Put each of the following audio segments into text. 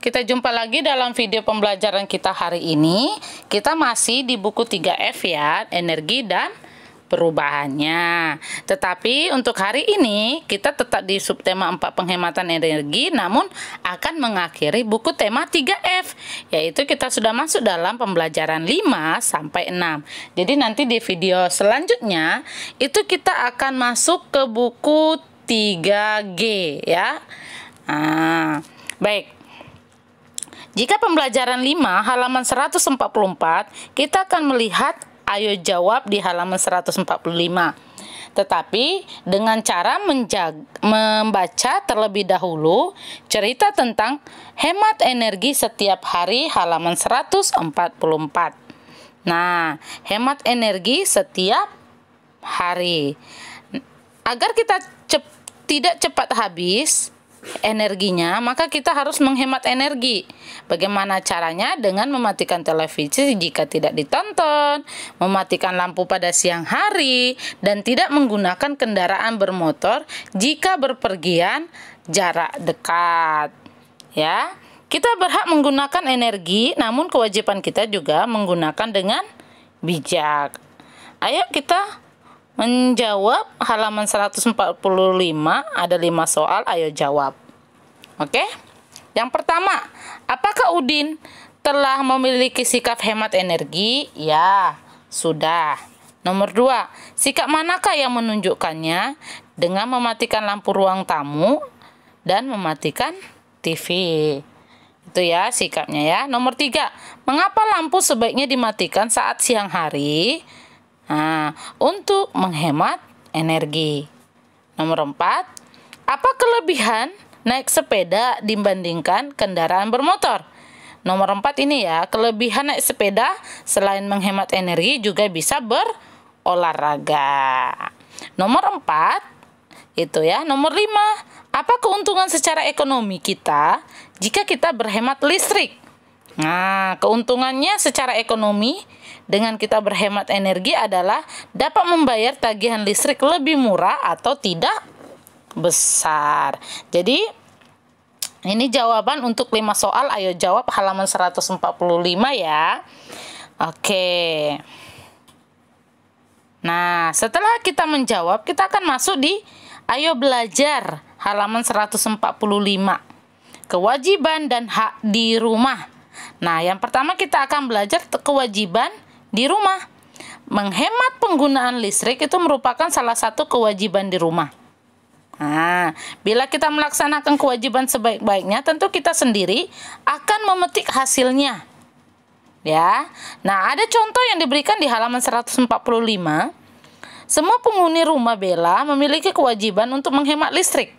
kita jumpa lagi dalam video pembelajaran kita hari ini. Kita masih di buku 3F ya, energi dan perubahannya. Tetapi untuk hari ini kita tetap di subtema 4 penghematan energi, namun akan mengakhiri buku tema 3F, yaitu kita sudah masuk dalam pembelajaran 5 sampai 6. Jadi nanti di video selanjutnya itu kita akan masuk ke buku 3G ya. Baik. Jika pembelajaran 5 halaman 144, kita akan melihat ayo jawab di halaman 145. Tetapi dengan cara membaca terlebih dahulu cerita tentang hemat energi setiap hari halaman 144. Nah, hemat energi setiap hari. Agar kita tidak cepat habis energinya, maka kita harus menghemat energi. Bagaimana caranya? Dengan mematikan televisi jika tidak ditonton, mematikan lampu pada siang hari, dan tidak menggunakan kendaraan bermotor jika berpergian jarak dekat. Ya, kita berhak menggunakan energi, namun kewajiban kita juga menggunakan dengan bijak. Ayo kita menjawab halaman 145, ada 5 soal, ayo jawab. Oke? Yang pertama, apakah Udin telah memiliki sikap hemat energi? Ya, sudah. Nomor 2, sikap manakah yang menunjukkannya? Dengan mematikan lampu ruang tamu dan mematikan TV. Itu ya sikapnya ya. Nomor 3, mengapa lampu sebaiknya dimatikan saat siang hari? Untuk menghemat energi. Nomor 4, apa kelebihan naik sepeda dibandingkan kendaraan bermotor? Nomor 4 ini ya, kelebihan naik sepeda selain menghemat energi juga bisa berolahraga. Nomor 4 itu ya. Nomor 5, apa keuntungan secara ekonomi kita jika kita berhemat listrik? Nah, keuntungannya secara ekonomi dengan kita berhemat energi adalah dapat membayar tagihan listrik lebih murah atau tidak besar. Jadi, ini jawaban untuk 5 soal. Ayo jawab halaman 145 ya. Oke. Nah, setelah kita menjawab, kita akan masuk di ayo belajar halaman 145. Kewajiban dan hak di rumah. Nah, yang pertama kita akan belajar kewajiban di rumah. Menghemat penggunaan listrik itu merupakan salah satu kewajiban di rumah. Nah, bila kita melaksanakan kewajiban sebaik-baiknya, tentu kita sendiri akan memetik hasilnya. Ya. Nah, ada contoh yang diberikan di halaman 145. Semua penghuni rumah Bella memiliki kewajiban untuk menghemat listrik.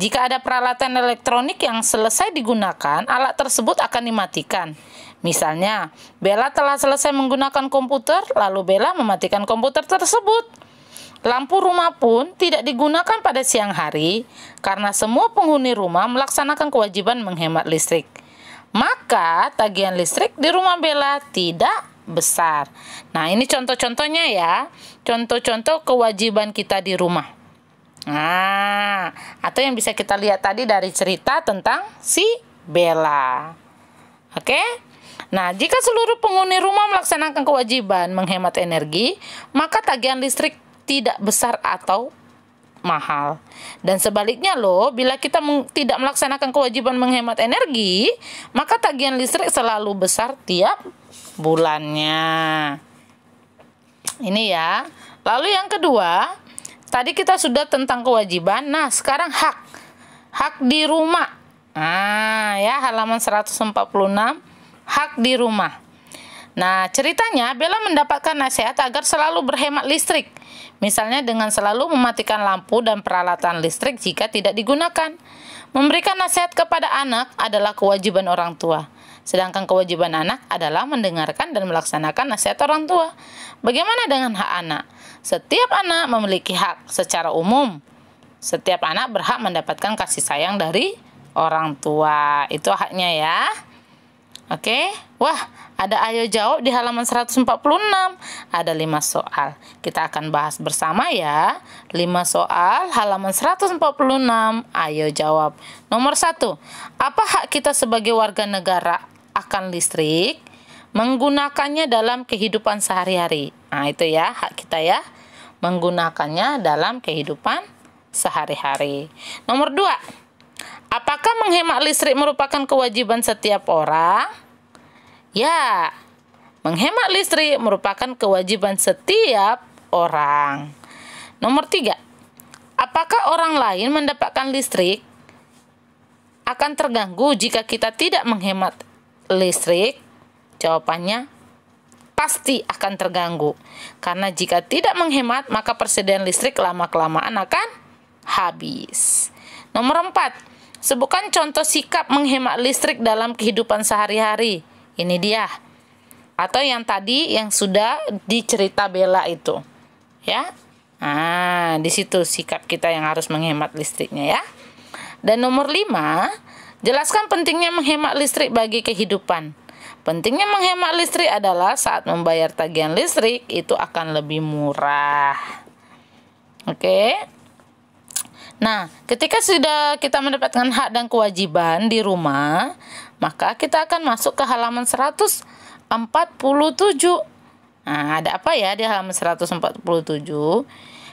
Jika ada peralatan elektronik yang selesai digunakan, alat tersebut akan dimatikan. Misalnya, Bella telah selesai menggunakan komputer, lalu Bella mematikan komputer tersebut. Lampu rumah pun tidak digunakan pada siang hari, karena semua penghuni rumah melaksanakan kewajiban menghemat listrik. Maka, tagihan listrik di rumah Bella tidak besar. Nah, ini contoh-contohnya ya. Contoh-contoh kewajiban kita di rumah. Nah, atau yang bisa kita lihat tadi dari cerita tentang si Bella. Oke? Nah, jika seluruh penghuni rumah melaksanakan kewajiban menghemat energi, maka tagihan listrik tidak besar atau mahal. Dan sebaliknya loh, bila kita tidak melaksanakan kewajiban menghemat energi, maka tagihan listrik selalu besar tiap bulannya. Ini ya. Lalu yang kedua, tadi kita sudah tentang kewajiban. Nah, sekarang hak. Hak di rumah. Nah, ya halaman 146, hak di rumah. Nah, ceritanya Bella mendapatkan nasihat agar selalu berhemat listrik. Misalnya dengan selalu mematikan lampu dan peralatan listrik jika tidak digunakan. Memberikan nasihat kepada anak adalah kewajiban orang tua. Sedangkan kewajiban anak adalah mendengarkan dan melaksanakan nasihat orang tua. Bagaimana dengan hak anak? Setiap anak memiliki hak secara umum. Setiap anak berhak mendapatkan kasih sayang dari orang tua. Itu haknya ya. Oke, wah, ada ayo jawab di halaman 146. Ada 5 soal. Kita akan bahas bersama ya. 5 soal halaman 146. Ayo jawab. Nomor 1. Apa hak kita sebagai warga negara akan listrik? Menggunakannya dalam kehidupan sehari-hari. Nah, itu ya, hak kita ya. Menggunakannya dalam kehidupan sehari-hari. Nomor 2. Apakah menghemat listrik merupakan kewajiban setiap orang? Ya, menghemat listrik merupakan kewajiban setiap orang. Nomor 3. Apakah orang lain mendapatkan listrik akan terganggu jika kita tidak menghemat listrik? Jawabannya pasti akan terganggu. Karena jika tidak menghemat, maka persediaan listrik lama-kelamaan akan habis. Nomor 4. Sebutkan contoh sikap menghemat listrik dalam kehidupan sehari-hari. Ini dia. Atau yang tadi yang sudah dicerita Bella itu. Ya. Nah, di situ sikap kita yang harus menghemat listriknya ya. Dan nomor 5, jelaskan pentingnya menghemat listrik bagi kehidupan. Pentingnya menghemat listrik adalah saat membayar tagihan listrik itu akan lebih murah. Oke. Nah, ketika sudah kita mendapatkan hak dan kewajiban di rumah, maka kita akan masuk ke halaman 147. Nah, ada apa ya di halaman 147?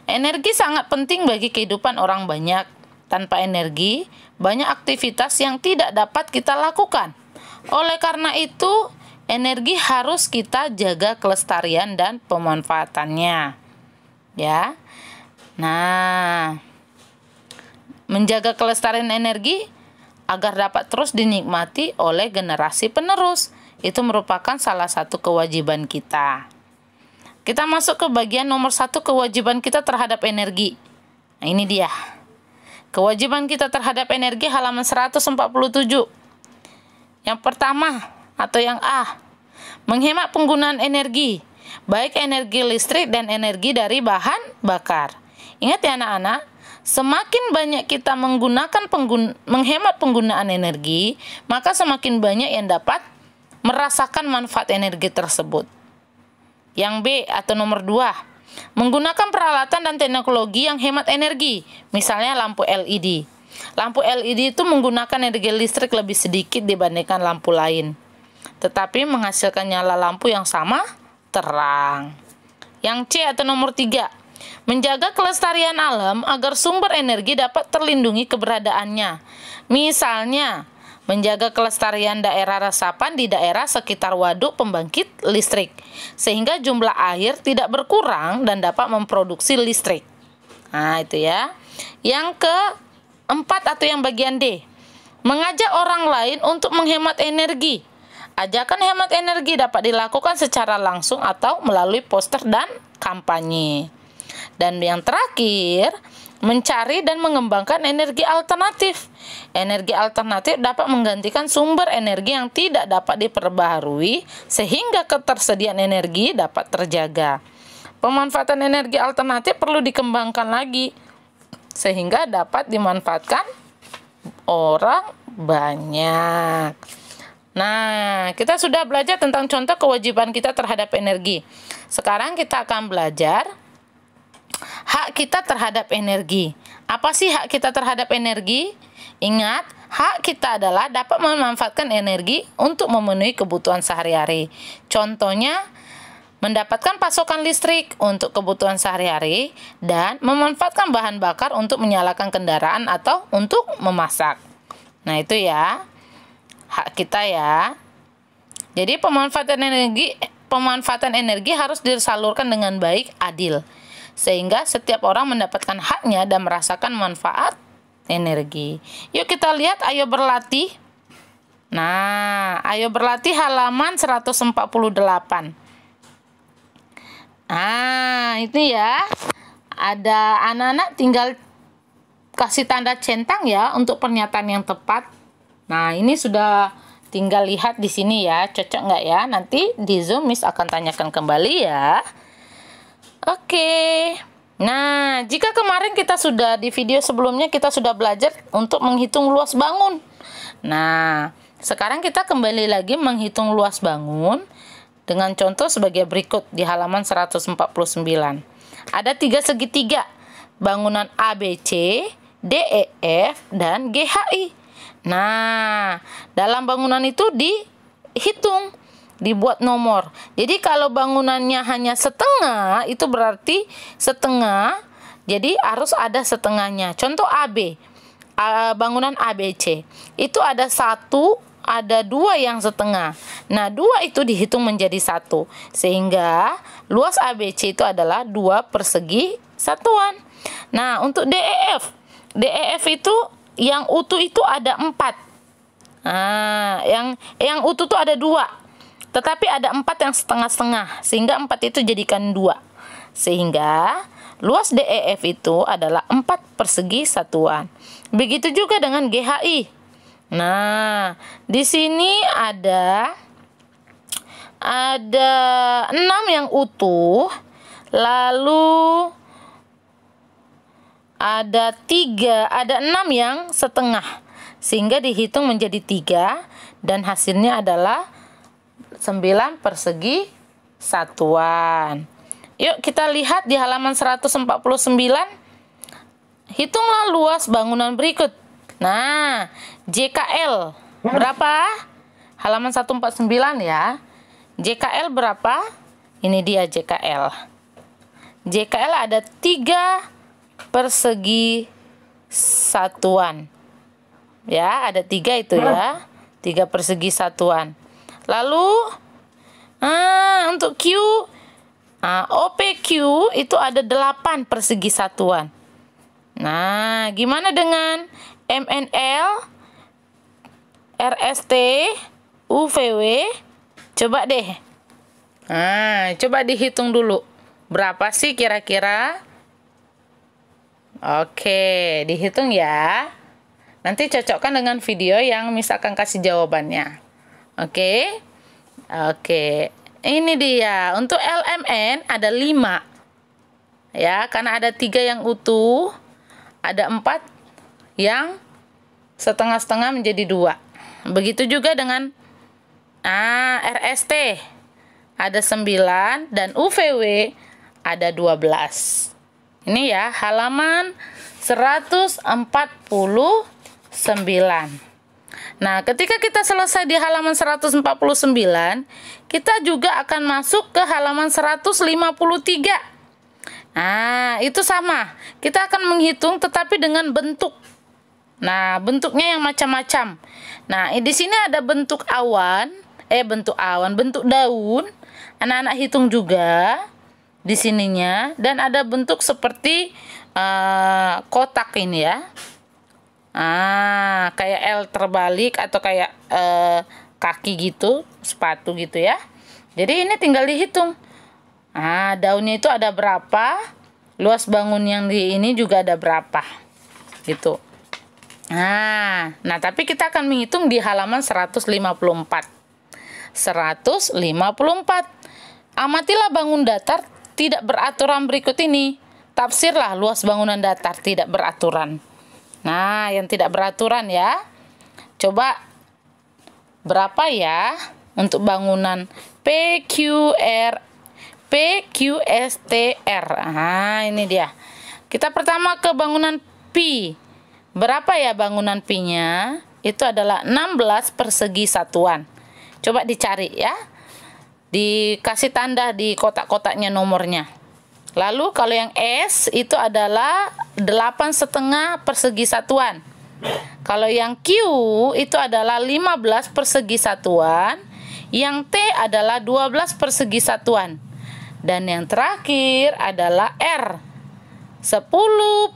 Energi sangat penting bagi kehidupan orang banyak. Tanpa energi, banyak aktivitas yang tidak dapat kita lakukan. Oleh karena itu, energi harus kita jaga kelestarian dan pemanfaatannya. Ya. Nah, menjaga kelestarian energi agar dapat terus dinikmati oleh generasi penerus. Itu merupakan salah satu kewajiban kita. Kita masuk ke bagian nomor 1, kewajiban kita terhadap energi. Nah, ini dia. Kewajiban kita terhadap energi halaman 147. Yang pertama atau yang A, menghemat penggunaan energi, baik energi listrik dan energi dari bahan bakar. Ingat ya anak-anak, semakin banyak kita menghemat penggunaan energi, maka semakin banyak yang dapat merasakan manfaat energi tersebut. Yang B atau nomor 2, menggunakan peralatan dan teknologi yang hemat energi, misalnya lampu LED. Lampu LED itu menggunakan energi listrik lebih sedikit dibandingkan lampu lain, tetapi menghasilkan nyala lampu yang sama terang. Yang C atau nomor 3, menjaga kelestarian alam agar sumber energi dapat terlindungi keberadaannya. Misalnya, menjaga kelestarian daerah resapan di daerah sekitar waduk pembangkit listrik, sehingga jumlah air tidak berkurang dan dapat memproduksi listrik. Nah, itu ya. Yang keempat atau yang bagian D, mengajak orang lain untuk menghemat energi. Ajakan hemat energi dapat dilakukan secara langsung atau melalui poster dan kampanye. Dan yang terakhir, mencari dan mengembangkan energi alternatif. Energi alternatif dapat menggantikan sumber energi yang tidak dapat diperbaharui sehingga ketersediaan energi dapat terjaga. Pemanfaatan energi alternatif perlu dikembangkan lagi sehingga dapat dimanfaatkan orang banyak. Nah, kita sudah belajar tentang contoh kewajiban kita terhadap energi. Sekarang kita akan belajar hak kita terhadap energi. Apa sih hak kita terhadap energi? Ingat, hak kita adalah dapat memanfaatkan energi untuk memenuhi kebutuhan sehari-hari. Contohnya, mendapatkan pasokan listrik untuk kebutuhan sehari-hari dan memanfaatkan bahan bakar untuk menyalakan kendaraan atau untuk memasak. Nah, itu ya, hak kita ya. Jadi pemanfaatan energi harus disalurkan dengan baik, adil, sehingga setiap orang mendapatkan haknya dan merasakan manfaat energi. Yuk kita lihat, ayo berlatih. Nah, ayo berlatih halaman 148. Nah, ini ya. Ada anak-anak tinggal kasih tanda centang ya untuk pernyataan yang tepat. Nah, ini sudah tinggal lihat di sini ya. Cocok nggak ya? Nanti di Zoom Miss akan tanyakan kembali ya. Oke. Nah, jika kemarin kita sudah di video sebelumnya kita sudah belajar untuk menghitung luas bangun. Nah, Sekarang kita kembali lagi menghitung luas bangun dengan contoh sebagai berikut di halaman 149. Ada 3 segitiga, bangunan ABC, DEF, dan GHI. Nah, dalam bangunan itu dihitung, dibuat nomor. Jadi kalau bangunannya hanya setengah, itu berarti setengah, jadi harus ada setengahnya. Contoh AB, bangunan ABC, itu ada 1, ada 2 yang setengah. Nah, 2 itu dihitung menjadi 1. Sehingga luas ABC itu adalah 2 persegi satuan. Nah, untuk DEF. DEF itu yang utuh itu ada 4. Nah, yang utuh itu ada 2. Tetapi ada 4 yang setengah-setengah. Sehingga 4 itu jadikan 2. Sehingga luas DEF itu adalah 4 persegi satuan. Begitu juga dengan GHI. Nah, di sini ada 6 yang utuh, lalu ada 6 yang setengah, sehingga dihitung menjadi 3 dan hasilnya adalah 9 persegi satuan. Yuk kita lihat di halaman 149. Hitunglah luas bangunan berikut. Nah, JKL berapa? Halaman 149 ya. JKL berapa? Ini dia JKL. JKL ada 3 persegi satuan. Ya, ada 3 itu ya. 3 persegi satuan. Lalu, untuk Q, OPQ itu ada 8 persegi satuan. Nah, gimana dengan MNL, RST, UVW? Coba deh. Nah, coba dihitung dulu. Berapa sih kira-kira? Oke, dihitung ya. Nanti cocokkan dengan video yang misalkan kasih jawabannya. Oke. Oke. Ini dia. Untuk LMN ada 5. Ya, karena ada 3 yang utuh, ada 4 yang setengah-setengah menjadi 2. Begitu juga dengan RST ada 9 dan UVW ada 12. Ini ya halaman 149. Nah, ketika kita selesai di halaman 149, kita juga akan masuk ke halaman 153. Nah, itu sama. Kita akan menghitung tetapi dengan bentuk. Nah, bentuknya yang macam-macam. Nah, di sini ada bentuk bentuk daun. Anak-anak hitung juga di sininya, dan ada bentuk seperti kotak ini ya. Kayak L terbalik atau kayak kaki gitu, sepatu gitu ya. Jadi ini tinggal dihitung. Daunnya itu ada berapa, luas bangun yang di ini juga ada berapa gitu. Nah, tapi kita akan menghitung di halaman 154. 154. Amatilah bangun datar tidak beraturan berikut ini. Tafsirlah luas bangunan datar tidak beraturan. Nah, yang tidak beraturan ya. Coba berapa ya untuk bangunan PQSTR. Ini dia. Kita pertama ke bangunan P. Berapa ya bangunan P-nya? Itu adalah 16 persegi satuan. Coba dicari ya. Dikasih tanda di kotak-kotaknya nomornya. Lalu kalau yang S itu adalah 8,5 persegi satuan. Kalau yang Q itu adalah 15 persegi satuan. Yang T adalah 12 persegi satuan. Dan yang terakhir adalah R. 10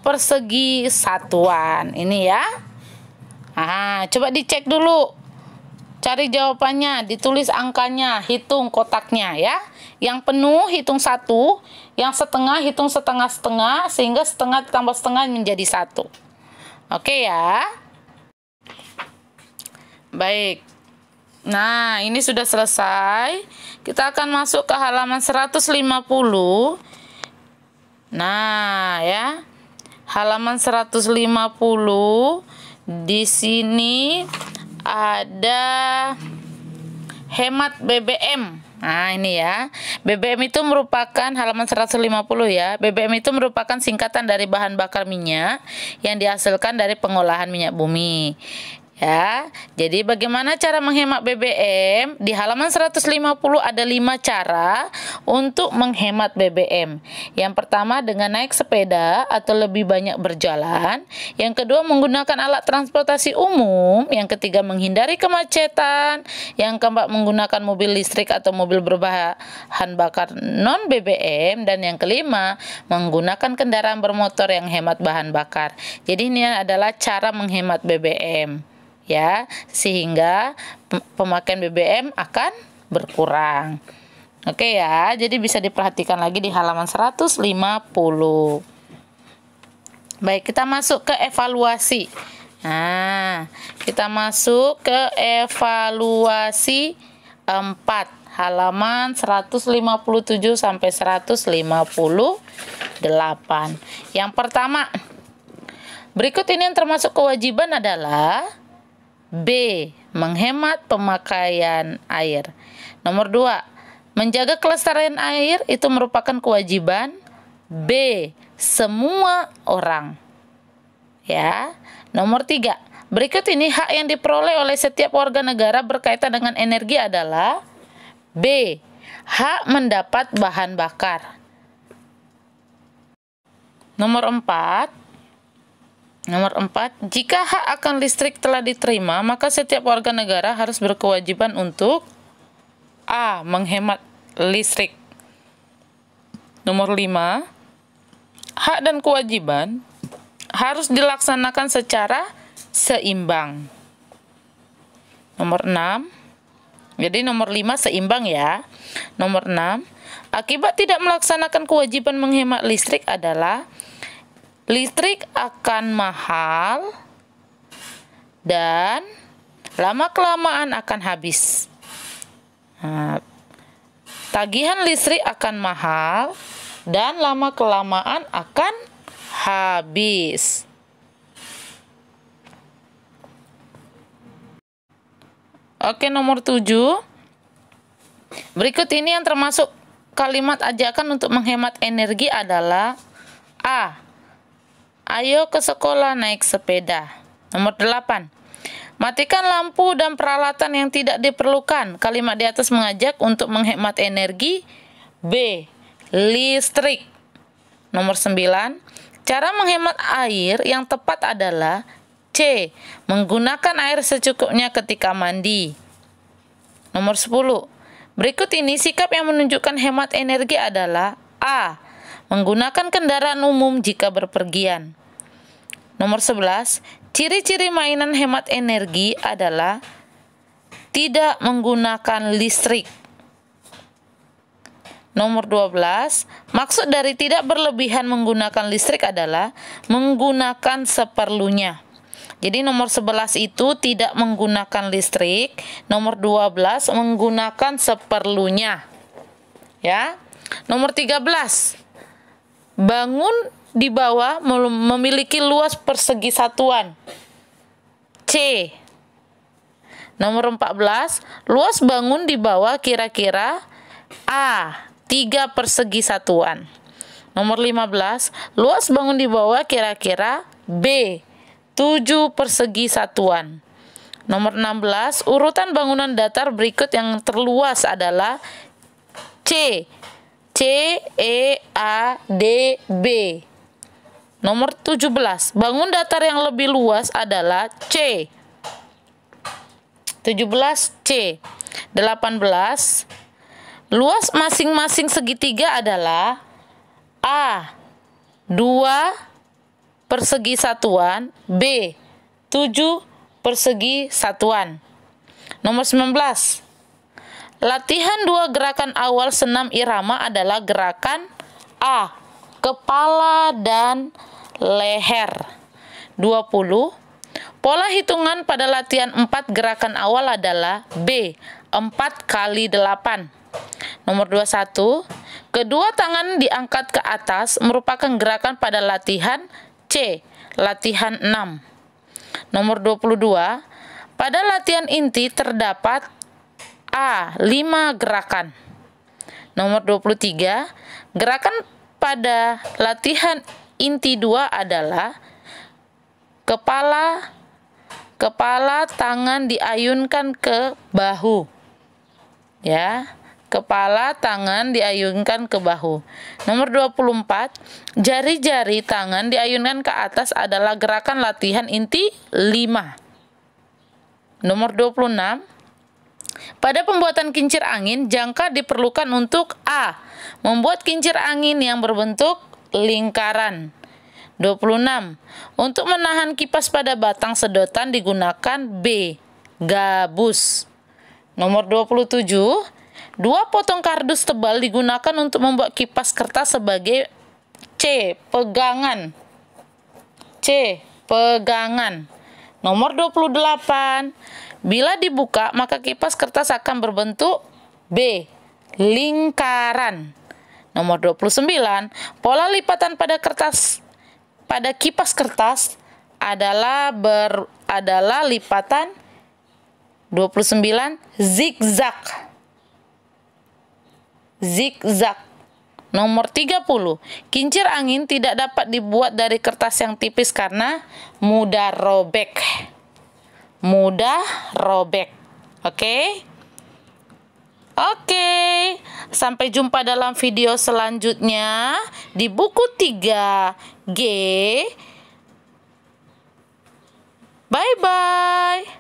persegi satuan. Ini ya. Coba dicek dulu. Cari jawabannya, ditulis angkanya, hitung kotaknya ya. Yang penuh hitung 1, yang setengah hitung setengah-setengah, sehingga setengah ditambah setengah menjadi 1. Oke ya. Baik. Nah, ini sudah selesai. Kita akan masuk ke halaman 150. Nah, ya. Halaman 150 di sini ada hemat BBM. Nah, ini ya. BBM itu merupakan halaman 150 ya. BBM itu merupakan singkatan dari bahan bakar minyak yang dihasilkan dari pengolahan minyak bumi. Ya, jadi bagaimana cara menghemat BBM? Di halaman 150 ada 5 cara untuk menghemat BBM. Yang pertama dengan naik sepeda atau lebih banyak berjalan. Yang kedua menggunakan alat transportasi umum. Yang ketiga menghindari kemacetan. Yang keempat menggunakan mobil listrik atau mobil berbahan bakar non BBM. Dan yang kelima menggunakan kendaraan bermotor yang hemat bahan bakar. Jadi ini adalah cara menghemat BBM. Ya, sehingga pemakaian BBM akan berkurang. Oke ya, jadi bisa diperhatikan lagi di halaman 150. Baik, kita masuk ke evaluasi. Nah, kita masuk ke evaluasi 4, halaman 157 sampai 158. Yang pertama, berikut ini yang termasuk kewajiban adalah B. Menghemat pemakaian air. Nomor 2. Menjaga kelestarian air itu merupakan kewajiban B. Semua orang. Ya. Nomor 3. Berikut ini hak yang diperoleh oleh setiap warga negara berkaitan dengan energi adalah B. Hak mendapat bahan bakar. Nomor 4. Jika hak akan listrik telah diterima, maka setiap warga negara harus berkewajiban untuk A. Menghemat listrik. Nomor 5. Hak dan kewajiban harus dilaksanakan secara seimbang. Nomor 6. Jadi nomor 5 seimbang ya. Nomor 6. Akibat tidak melaksanakan kewajiban menghemat listrik adalah listrik akan mahal dan lama-kelamaan akan habis. Nah, tagihan listrik akan mahal dan lama-kelamaan akan habis. Oke, nomor 7. Berikut ini yang termasuk kalimat ajakan untuk menghemat energi adalah A. Ayo ke sekolah naik sepeda. Nomor 8. Matikan lampu dan peralatan yang tidak diperlukan. Kalimat di atas mengajak untuk menghemat energi. B. Listrik. Nomor 9. Cara menghemat air yang tepat adalah C. Menggunakan air secukupnya ketika mandi. Nomor 10. Berikut ini sikap yang menunjukkan hemat energi adalah A. Menggunakan kendaraan umum jika berpergian. Nomor 11, ciri-ciri mainan hemat energi adalah tidak menggunakan listrik. Nomor 12, maksud dari tidak berlebihan menggunakan listrik adalah menggunakan seperlunya. Jadi nomor 11 itu tidak menggunakan listrik, nomor 12 menggunakan seperlunya. Ya. Nomor 13, bangun di bawah memiliki luas persegi satuan. C. Nomor 14, luas bangun di bawah kira-kira A. 3 persegi satuan. Nomor 15, luas bangun di bawah kira-kira B. 7 persegi satuan. Nomor 16, urutan bangunan datar berikut yang terluas adalah C. C, E, A, D, B. Nomor 17, bangun datar yang lebih luas adalah C. 17 C. 18, luas masing-masing segitiga adalah A. 2 persegi satuan, B. 7 persegi satuan. Nomor 19, latihan 2 gerakan awal senam irama adalah gerakan A. Kepala dan leher. 20. Pola hitungan pada latihan 4 gerakan awal adalah B. 4 kali 8. Nomor 21. Kedua tangan diangkat ke atas merupakan gerakan pada latihan C. Latihan 6. Nomor 22. Pada latihan inti terdapat A. 5 gerakan. Nomor 23, gerakan pada latihan inti 2 adalah kepala tangan diayunkan ke bahu. Ya, kepala tangan diayunkan ke bahu. Nomor 24, jari-jari tangan diayunkan ke atas adalah gerakan latihan inti 5. Nomor 26, pada pembuatan kincir angin, jangka diperlukan untuk A. Membuat kincir angin yang berbentuk lingkaran. 26. Untuk menahan kipas pada batang sedotan digunakan B. Gabus. Nomor 27. 2 potong kardus tebal digunakan untuk membuat kipas kertas sebagai C. Pegangan. C. Pegangan. Nomor 28. Bila dibuka, maka kipas kertas akan berbentuk B. Lingkaran. Nomor 29. Pola lipatan pada kipas kertas adalah lipatan 29 zigzag. Zigzag. Nomor 30. Kincir angin tidak dapat dibuat dari kertas yang tipis karena mudah robek. Mudah robek. Oke? Oke. Sampai jumpa dalam video selanjutnya di buku 3G. Bye-bye.